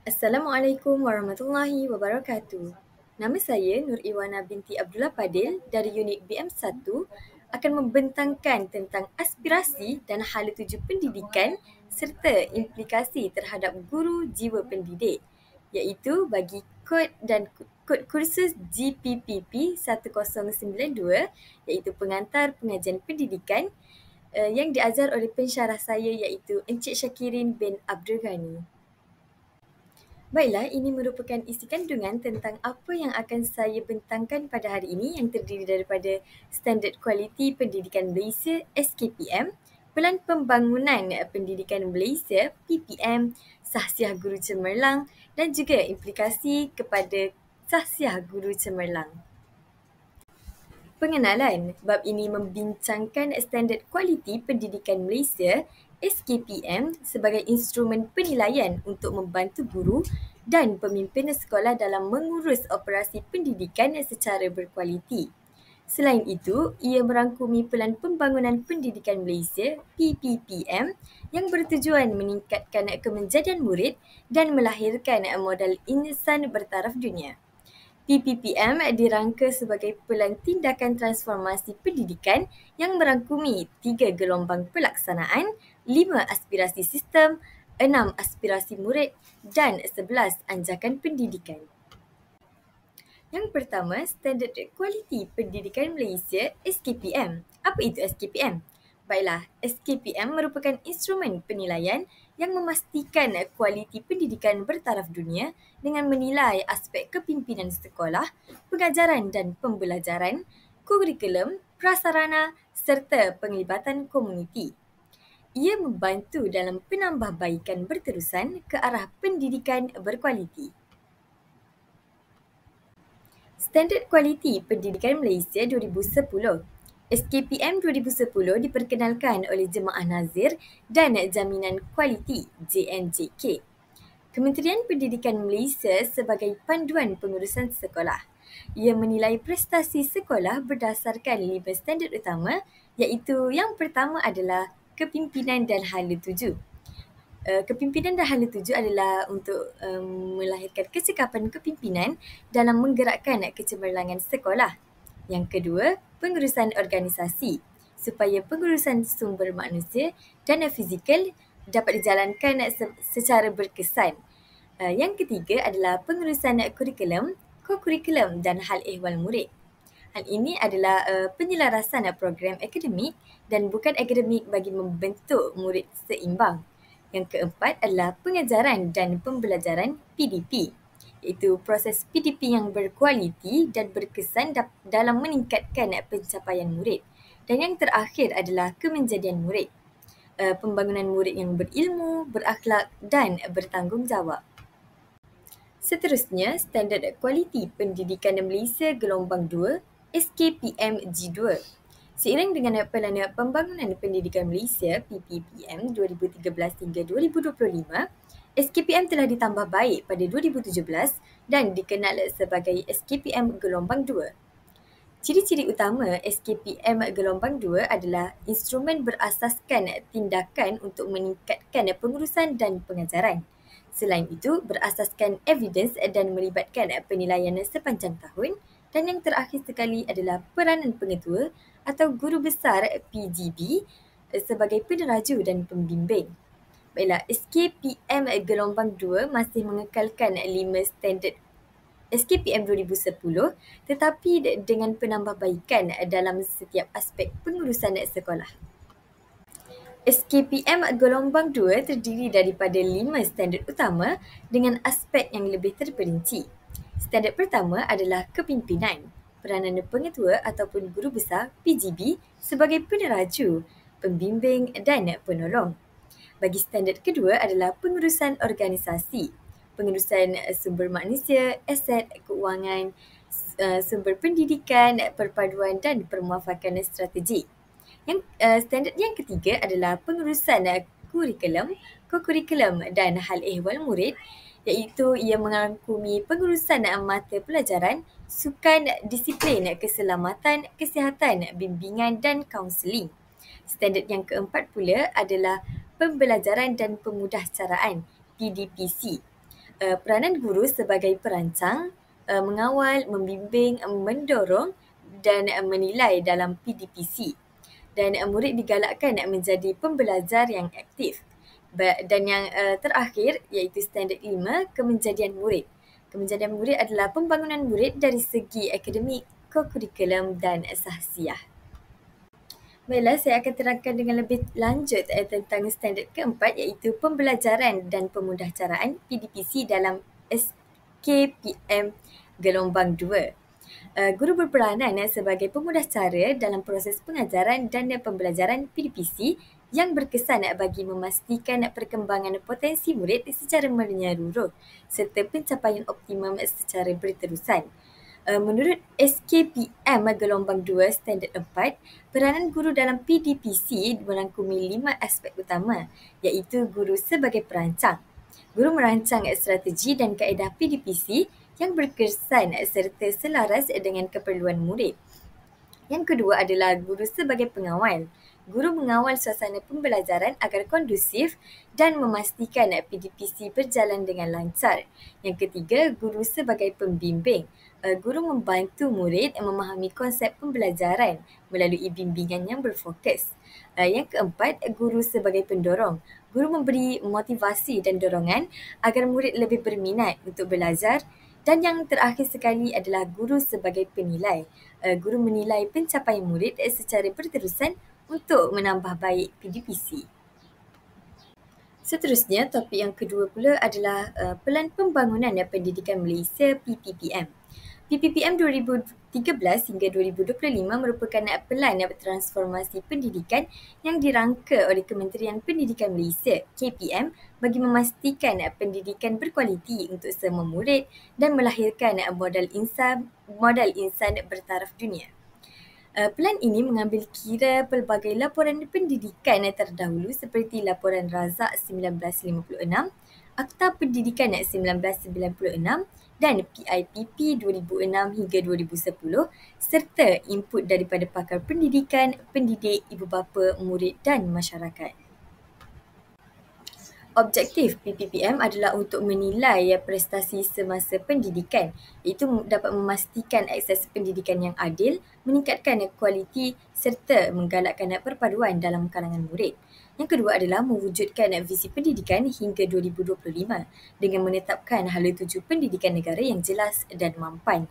Assalamualaikum warahmatullahi wabarakatuh. Nama saya Nur Iwana binti Abdullah Padil dari unit BM1 akan membentangkan tentang aspirasi dan hala tuju pendidikan serta implikasi terhadap guru jiwa pendidik, iaitu bagi kod kursus GPPP 1092 iaitu pengantar pengajian pendidikan yang diajar oleh pensyarah saya iaitu Encik Syakirin bin Abdul Ghani. Baiklah, ini merupakan isi kandungan tentang apa yang akan saya bentangkan pada hari ini yang terdiri daripada Standard Kualiti Pendidikan Malaysia SKPM, Pelan Pembangunan Pendidikan Malaysia PPM, Sahsiah Guru Cemerlang dan juga implikasi kepada Sahsiah Guru Cemerlang. Pengenalan, bab ini membincangkan Standard Kualiti Pendidikan Malaysia SKPM sebagai instrumen penilaian untuk membantu guru dan pemimpin sekolah dalam mengurus operasi pendidikan secara berkualiti. Selain itu, ia merangkumi Pelan Pembangunan Pendidikan Malaysia PPPM yang bertujuan meningkatkan kemenjadian murid dan melahirkan modal insan bertaraf dunia. PPPM dirangka sebagai pelan tindakan transformasi pendidikan yang merangkumi 3 gelombang pelaksanaan, 5 aspirasi sistem, 6 aspirasi murid dan 11 anjakan pendidikan. Yang pertama, Standard Kualiti Pendidikan Malaysia SKPM. Apa itu SKPM? Baiklah, SKPM merupakan instrumen penilaian yang memastikan kualiti pendidikan bertaraf dunia dengan menilai aspek kepimpinan sekolah, pengajaran dan pembelajaran, kurikulum, prasarana serta penglibatan komuniti. Ia membantu dalam penambahbaikan berterusan ke arah pendidikan berkualiti. Standard Kualiti Pendidikan Malaysia 2010. SKPM 2010 diperkenalkan oleh Jemaah Nazir dan Jaminan Kualiti JNJK. Kementerian Pendidikan Malaysia sebagai panduan pengurusan sekolah. Ia menilai prestasi sekolah berdasarkan 5 standard utama iaitu yang pertama adalah kepimpinan dan hala tuju. Kepimpinan dan hala tuju adalah untuk melahirkan kecekapan kepimpinan dalam menggerakkan kecemerlangan sekolah. Yang kedua, pengurusan organisasi supaya pengurusan sumber manusia dan fizikal dapat dijalankan secara berkesan. Yang ketiga adalah pengurusan kurikulum, ko-kurikulum dan hal ehwal murid. Hal ini adalah penyelarasan program akademik dan bukan akademik bagi membentuk murid seimbang. Yang keempat adalah pengajaran dan pembelajaran PDP, iaitu proses PDP yang berkualiti dan berkesan dalam meningkatkan pencapaian murid. Dan yang terakhir adalah kemenjadian murid, pembangunan murid yang berilmu, berakhlak dan bertanggungjawab. Seterusnya, Standard Kualiti Pendidikan Malaysia Gelombang 2 SKPM G2. Seiring dengan Pelan Pembangunan Pendidikan Malaysia PPPM 2013 hingga 2025, SKPM telah ditambah baik pada 2017 dan dikenal sebagai SKPM Gelombang 2. Ciri-ciri utama SKPM Gelombang 2 adalah instrumen berasaskan tindakan untuk meningkatkan pengurusan dan pengajaran. Selain itu, berasaskan evidence dan melibatkan penilaian sepanjang tahun. Dan yang terakhir sekali adalah peranan pengetua atau guru besar PGB sebagai peneraju dan pembimbing. Baiklah, SKPM Gelombang 2 masih mengekalkan 5 standard SKPM 2010 tetapi dengan penambahbaikan dalam setiap aspek pengurusan sekolah. SKPM Gelombang 2 terdiri daripada 5 standard utama dengan aspek yang lebih terperinci. Standard pertama adalah kepimpinan, peranan pengetua ataupun guru besar PGB sebagai peneraju, pembimbing dan penolong. Bagi standard kedua adalah pengurusan organisasi, pengurusan sumber manusia, aset, keuangan, sumber pendidikan, perpaduan dan permuafakan strategik. Yang standard yang ketiga adalah pengurusan kurikulum, ko-kurikulum dan hal ehwal murid, iaitu ia merangkumi pengurusan mata pelajaran, sukan, disiplin, keselamatan, kesihatan, bimbingan dan kaunseling. Standard yang keempat pula adalah pembelajaran dan pemudahcaraan PDPC. Peranan guru sebagai perancang, mengawal, membimbing, mendorong dan menilai dalam PDPC. Dan murid digalakkan menjadi pembelajar yang aktif. Dan yang terakhir iaitu standard 5, kemenjadian murid. Kemenjadian murid adalah pembangunan murid dari segi akademik, kokurikulum dan sahsiah. Baiklah, saya akan terangkan dengan lebih lanjut tentang standard keempat iaitu pembelajaran dan pemudahcaraan PDPC dalam SKPM gelombang 2. Guru berperanan sebagai pemudahcara dalam proses pengajaran dan pembelajaran PDPC yang berkesan bagi memastikan perkembangan potensi murid secara menyeluruh serta pencapaian optimum secara berterusan. Menurut SKPM gelombang 2 standard 4, peranan guru dalam PDPC merangkumi 5 aspek utama iaitu guru sebagai perancang. Guru merancang strategi dan kaedah PDPC yang berkesan serta selaras dengan keperluan murid. Yang kedua adalah guru sebagai pengawal. Guru mengawal suasana pembelajaran agar kondusif dan memastikan PDPC berjalan dengan lancar. Yang ketiga, guru sebagai pembimbing. Guru membantu murid memahami konsep pembelajaran melalui bimbingan yang berfokus. Yang keempat, guru sebagai pendorong. Guru memberi motivasi dan dorongan agar murid lebih berminat untuk belajar. Dan yang terakhir sekali adalah guru sebagai penilai. Guru menilai pencapaian murid secara berterusan untuk menambah baik PDPC. Seterusnya, topik yang kedua pula adalah Pelan Pembangunan Pendidikan Malaysia PPPM. PPPM 2013 hingga 2025 merupakan pelan transformasi pendidikan yang dirangka oleh Kementerian Pendidikan Malaysia KPM bagi memastikan pendidikan berkualiti untuk semua murid dan melahirkan modal insan bertaraf dunia. Pelan ini mengambil kira pelbagai laporan pendidikan terdahulu seperti Laporan Razak 1956, Akta Pendidikan 1996 dan PIPP 2006 hingga 2010 serta input daripada pakar pendidikan, pendidik, ibu bapa, murid dan masyarakat. Objektif PPPM adalah untuk menilai prestasi semasa pendidikan, iaitu dapat memastikan akses pendidikan yang adil, meningkatkan kualiti serta menggalakkan perpaduan dalam kalangan murid. Yang kedua adalah mewujudkan visi pendidikan hingga 2025 dengan menetapkan hala tuju pendidikan negara yang jelas dan mampan.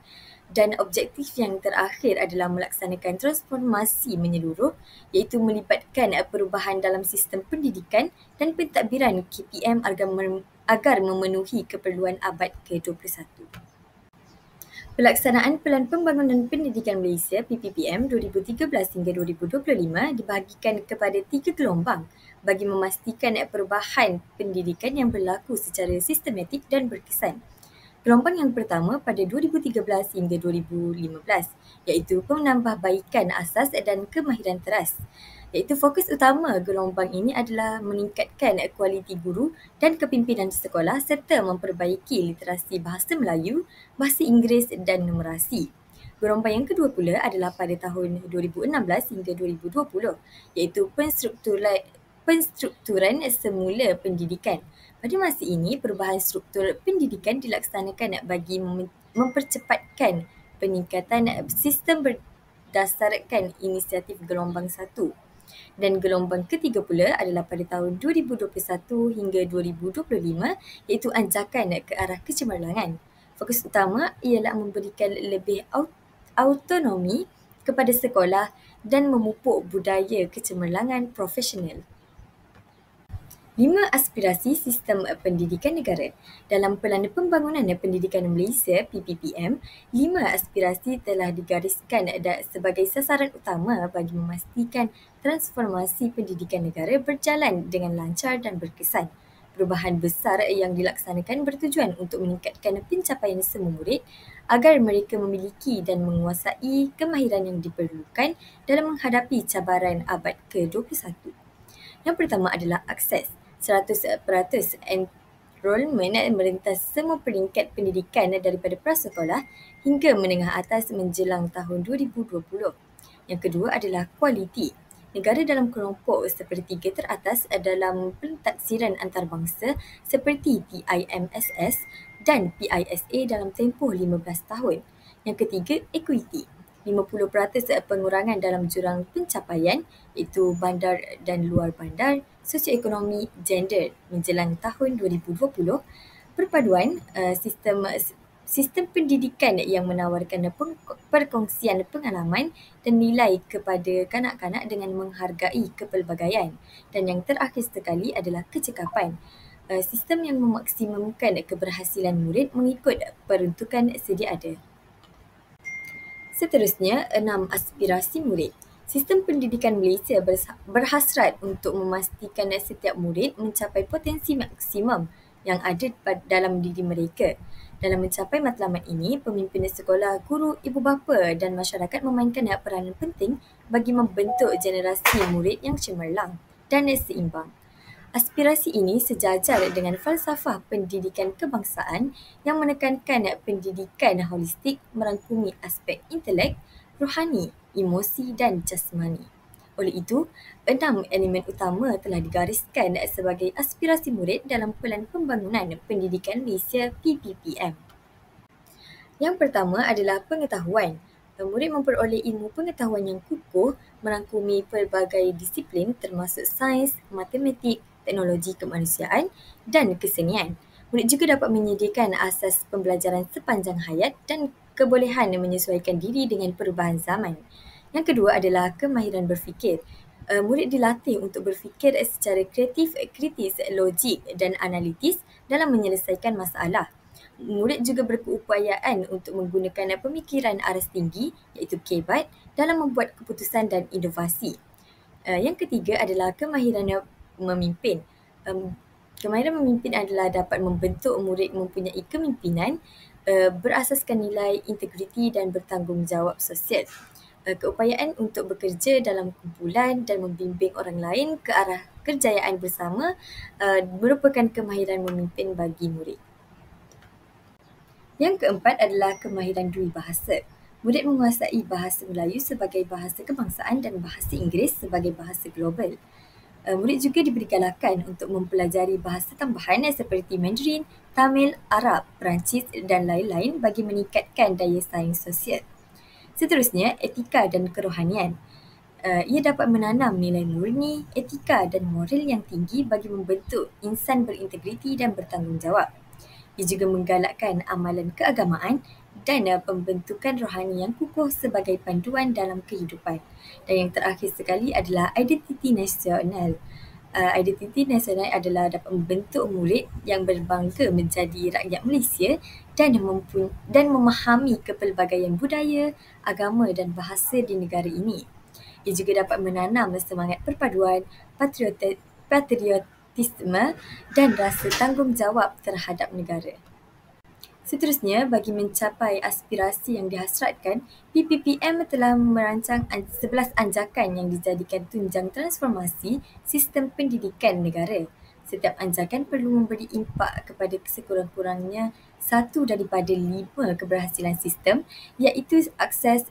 Dan objektif yang terakhir adalah melaksanakan transformasi menyeluruh iaitu melibatkan perubahan dalam sistem pendidikan dan pentadbiran KPM agar memenuhi keperluan abad ke-21. Pelaksanaan Pelan Pembangunan Pendidikan Malaysia PPPM 2013 hingga 2025 dibahagikan kepada 3 gelombang bagi memastikan perubahan pendidikan yang berlaku secara sistematik dan berkesan. Gelombang yang pertama pada 2013 hingga 2015 iaitu penambahbaikan asas dan kemahiran teras. Iaitu fokus utama gelombang ini adalah meningkatkan kualiti guru dan kepimpinan sekolah serta memperbaiki literasi bahasa Melayu, bahasa Inggeris dan numerasi. Gelombang yang kedua pula adalah pada tahun 2016 hingga 2020 iaitu penstrukturan semula pendidikan. Pada masa ini, perubahan struktur pendidikan dilaksanakan bagi mempercepatkan peningkatan sistem berdasarkan inisiatif gelombang 1. Dan gelombang ketiga pula adalah pada tahun 2021 hingga 2025 iaitu anjakan ke arah kecemerlangan. Fokus utama ialah memberikan lebih autonomi kepada sekolah dan memupuk budaya kecemerlangan profesional. 5 aspirasi sistem pendidikan negara. Dalam Pelan Pembangunan Pendidikan Malaysia PPPM, 5 aspirasi telah digariskan sebagai sasaran utama bagi memastikan transformasi pendidikan negara berjalan dengan lancar dan berkesan. Perubahan besar yang dilaksanakan bertujuan untuk meningkatkan pencapaian semua murid agar mereka memiliki dan menguasai kemahiran yang diperlukan dalam menghadapi cabaran abad ke-21. Yang pertama adalah akses. 100% enrolment merentas semua peringkat pendidikan daripada prasekolah hingga menengah atas menjelang tahun 2020. Yang kedua adalah kualiti. Negara dalam kelompok sepertiga teratas dalam pentaksiran antarabangsa seperti TIMSS dan PISA dalam tempoh 15 tahun. Yang ketiga, equity. 50% pengurangan dalam jurang pencapaian iaitu bandar dan luar bandar, sosioekonomi, gender menjelang tahun 2020, perpaduan sistem pendidikan yang menawarkan perkongsian pengalaman dan nilai kepada kanak-kanak dengan menghargai kepelbagaian. Dan yang terakhir sekali adalah kecekapan. Sistem yang memaksimumkan keberhasilan murid mengikut peruntukan sedia ada. Seterusnya, 6 aspirasi murid. Sistem pendidikan Malaysia berhasrat untuk memastikan setiap murid mencapai potensi maksimum yang ada dalam diri mereka. Dalam mencapai matlamat ini, pemimpin sekolah, guru, ibu bapa dan masyarakat memainkan peranan penting bagi membentuk generasi murid yang cemerlang dan seimbang. Aspirasi ini sejajar dengan falsafah pendidikan kebangsaan yang menekankan pendidikan holistik merangkumi aspek intelek, rohani, emosi dan jasmani. Oleh itu, 6 elemen utama telah digariskan sebagai aspirasi murid dalam Pelan Pembangunan Pendidikan Malaysia PPPM. Yang pertama adalah pengetahuan. Murid memperoleh ilmu pengetahuan yang kukuh merangkumi pelbagai disiplin termasuk sains, matematik, teknologi kemanusiaan dan kesenian. Murid juga dapat menyediakan asas pembelajaran sepanjang hayat dan kebolehan menyesuaikan diri dengan perubahan zaman. Yang kedua adalah kemahiran berfikir. Murid dilatih untuk berfikir secara kreatif, kritis, logik dan analitis dalam menyelesaikan masalah. Murid juga berkeupayaan untuk menggunakan pemikiran aras tinggi iaitu KBAT dalam membuat keputusan dan inovasi. Yang ketiga adalah kemahiran memimpin. Kemahiran memimpin adalah dapat membentuk murid mempunyai kepimpinan berasaskan nilai integriti dan bertanggungjawab sosial. Keupayaan untuk bekerja dalam kumpulan dan membimbing orang lain ke arah kerjayaan bersama merupakan kemahiran memimpin bagi murid. Yang keempat adalah kemahiran dui bahasa. Murid menguasai bahasa Melayu sebagai bahasa kebangsaan dan bahasa Inggeris sebagai bahasa global. Murid juga diberi galakan untuk mempelajari bahasa tambahan seperti Mandarin, Tamil, Arab, Perancis dan lain-lain bagi meningkatkan daya saing sosial. Seterusnya, etika dan kerohanian. Ia dapat menanam nilai murni, etika dan moral yang tinggi bagi membentuk insan berintegriti dan bertanggungjawab. Ia juga menggalakkan amalan keagamaan dan pembentukan rohani yang kukuh sebagai panduan dalam kehidupan. Dan yang terakhir sekali adalah identiti nasional. Identiti nasional adalah dapat membentuk murid yang berbangga menjadi rakyat Malaysia dan memahami kepelbagaian budaya, agama dan bahasa di negara ini. Ia juga dapat menanam semangat perpaduan, patriotisme dan rasa tanggungjawab terhadap negara. Seterusnya, bagi mencapai aspirasi yang dihasratkan, PPPM telah merancang 11 anjakan yang dijadikan tunjang transformasi sistem pendidikan negara. Setiap anjakan perlu memberi impak kepada sekurang-kurangnya 1 daripada 5 keberhasilan sistem iaitu akses,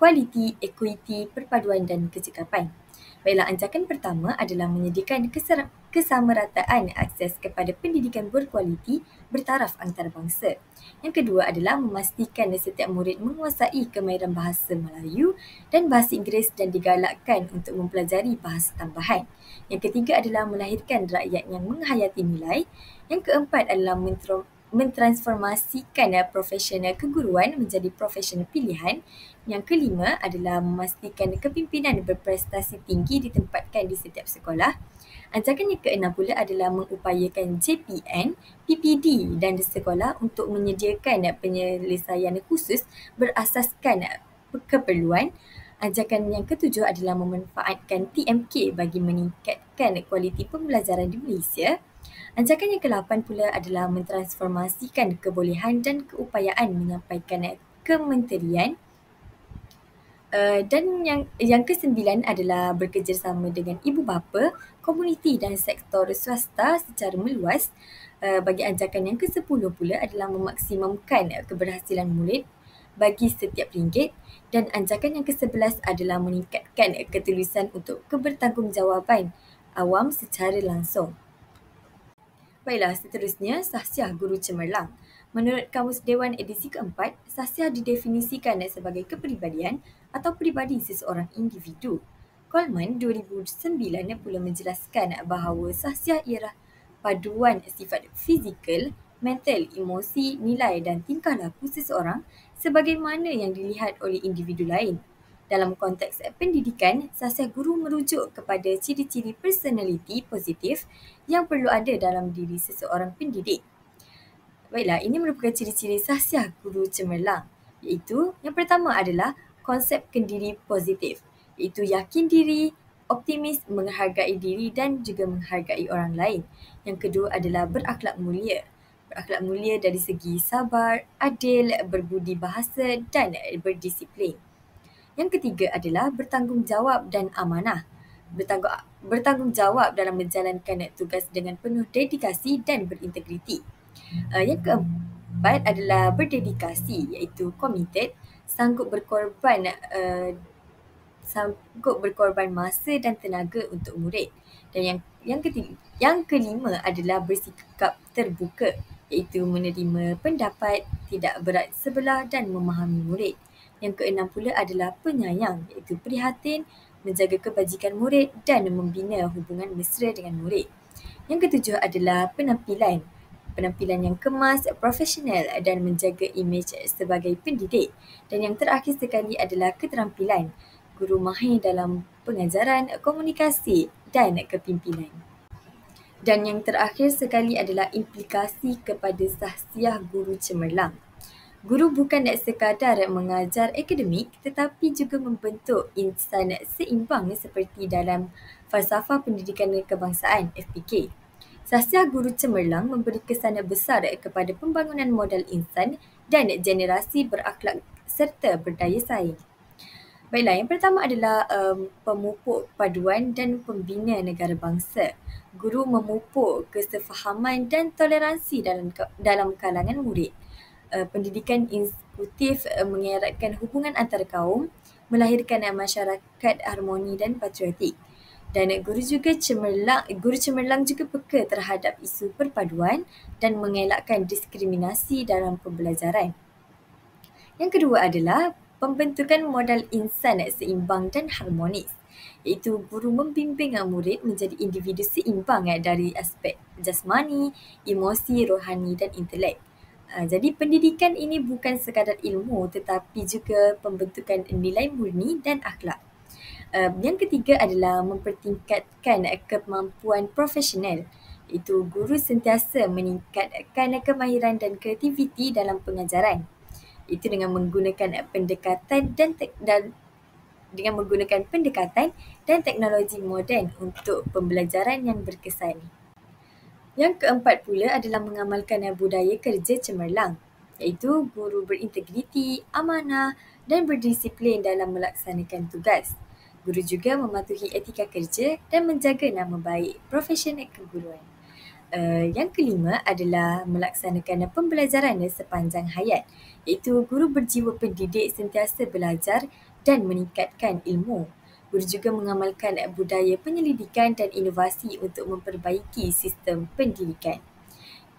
kualiti, equity, perpaduan dan kecekapan. Baiklah, anjakan pertama adalah menyediakan kesamarataan akses kepada pendidikan berkualiti bertaraf antarabangsa. Yang kedua adalah memastikan setiap murid menguasai kemahiran bahasa Melayu dan bahasa Inggeris dan digalakkan untuk mempelajari bahasa tambahan. Yang ketiga adalah melahirkan rakyat yang menghayati nilai. Yang keempat adalah mentransformasikan profesional keguruan menjadi profesional pilihan. Yang kelima adalah memastikan kepimpinan berprestasi tinggi ditempatkan di setiap sekolah. Anjakan yang keenam pula adalah mengupayakan JPN, PPD dan sekolah untuk menyediakan penyelesaian khusus berasaskan keperluan. Anjakan yang ketujuh adalah memanfaatkan TMK bagi meningkatkan kualiti pembelajaran di Malaysia. Anjakan yang ke-8 pula adalah mentransformasikan kebolehan dan keupayaan menyampaikan kementerian. Dan yang ke-9 adalah bekerjasama dengan ibu bapa, komuniti dan sektor swasta secara meluas. Bagi anjakan yang ke-10 pula adalah memaksimumkan keberhasilan murid bagi setiap ringgit, dan anjakan yang ke-11 adalah meningkatkan ketulusan untuk kebertanggungjawabkan awam secara langsung. Baiklah, seterusnya Sahsiah Guru Cemerlang. Menurut Kamus Dewan edisi keempat, Sahsiah didefinisikan sebagai kepribadian atau peribadi seseorang individu. Coleman 2009 pula menjelaskan bahawa Sahsiah ialah paduan sifat fizikal, mental, emosi, nilai dan tingkah laku seseorang sebagaimana yang dilihat oleh individu lain. Dalam konteks pendidikan, Sahsiah guru merujuk kepada ciri-ciri personaliti positif yang perlu ada dalam diri seseorang pendidik. Baiklah, ini merupakan ciri-ciri Sahsiah Guru Cemerlang, iaitu yang pertama adalah konsep kendiri positif, iaitu yakin diri, optimis, menghargai diri dan juga menghargai orang lain. Yang kedua adalah berakhlak mulia. Berakhlak mulia dari segi sabar, adil, berbudi bahasa dan berdisiplin. Yang ketiga adalah bertanggungjawab dan amanah. Bertanggungjawab dalam menjalankan tugas dengan penuh dedikasi dan berintegriti. Yang keempat adalah berdedikasi, iaitu committed, sanggup berkorban masa dan tenaga untuk murid. Dan yang kelima adalah bersikap terbuka, iaitu menerima pendapat, tidak berat sebelah dan memahami murid. Yang keenam pula adalah penyayang, iaitu prihatin, menjaga kebajikan murid dan membina hubungan mesra dengan murid. Yang ketujuh adalah penampilan yang kemas, profesional dan menjaga imej sebagai pendidik. Dan yang terakhir sekali adalah keterampilan, guru mahir dalam pengajaran, komunikasi dan kepimpinan. Dan yang terakhir sekali adalah implikasi kepada Sahsiah Guru Cemerlang. Guru bukan sekadar mengajar akademik tetapi juga membentuk insan seimbang seperti dalam Falsafah Pendidikan Kebangsaan (FPK). Sahsiah Guru Cemerlang memberi kesan besar kepada pembangunan modal insan dan generasi berakhlak serta berdaya saing. Baiklah, yang pertama adalah pemupuk paduan dan pembina negara bangsa. Guru memupuk kesefahaman dan toleransi dalam kalangan murid. Pendidikan inklusif mengeratkan hubungan antara kaum, melahirkan masyarakat harmoni dan patriotik. Dan guru cemerlang juga peka terhadap isu perpaduan dan mengelakkan diskriminasi dalam pembelajaran. Yang kedua adalah pembentukan modal insan seimbang dan harmonis, iaitu guru membimbing murid menjadi individu seimbang dari aspek jasmani, emosi, rohani dan intelek. Jadi pendidikan ini bukan sekadar ilmu tetapi juga pembentukan nilai murni dan akhlak. Yang ketiga adalah mempertingkatkan kemampuan profesional, iaitu guru sentiasa meningkatkan kemahiran dan kreativiti dalam pengajaran. Itu dengan menggunakan pendekatan dan teknologi moden untuk pembelajaran yang berkesan. Yang keempat pula adalah mengamalkan budaya kerja cemerlang, iaitu guru berintegriti, amanah dan berdisiplin dalam melaksanakan tugas. Guru juga mematuhi etika kerja dan menjaga nama baik profesional keguruan. Yang kelima adalah melaksanakan pembelajaran sepanjang hayat, iaitu guru berjiwa pendidik sentiasa belajar dan meningkatkan ilmu. Guru juga mengamalkan budaya penyelidikan dan inovasi untuk memperbaiki sistem pendidikan.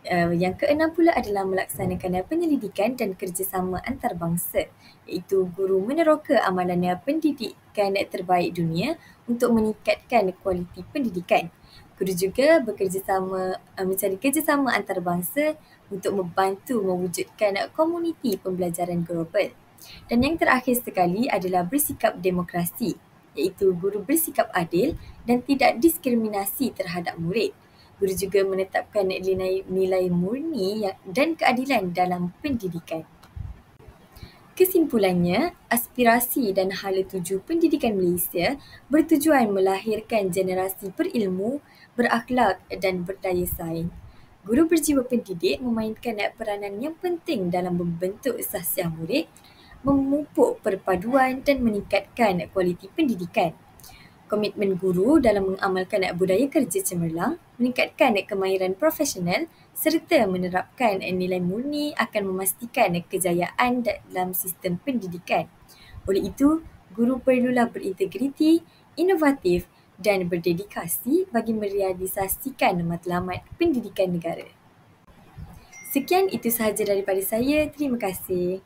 Yang keenam pula adalah melaksanakan penyelidikan dan kerjasama antarabangsa, iaitu guru meneroka amalan pendidikan terbaik dunia untuk meningkatkan kualiti pendidikan. Guru juga mencari kerjasama antarabangsa untuk membantu mewujudkan komuniti pembelajaran global. Dan yang terakhir sekali adalah bersikap demokrasi, iaitu guru bersikap adil dan tidak diskriminasi terhadap murid. Guru juga menetapkan nilai murni dan keadilan dalam pendidikan. Kesimpulannya, aspirasi dan hala tuju pendidikan Malaysia bertujuan melahirkan generasi berilmu, berakhlak dan berdaya saing. Guru berjiwa pendidik memainkan peranan yang penting dalam membentuk Sahsiah murid, memupuk perpaduan dan meningkatkan kualiti pendidikan. Komitmen guru dalam mengamalkan budaya kerja cemerlang, meningkatkan kemahiran profesional serta menerapkan nilai murni akan memastikan kejayaan dalam sistem pendidikan. Oleh itu, guru perlulah berintegriti, inovatif dan berdedikasi bagi merealisasikan matlamat pendidikan negara. Sekian itu sahaja daripada saya. Terima kasih.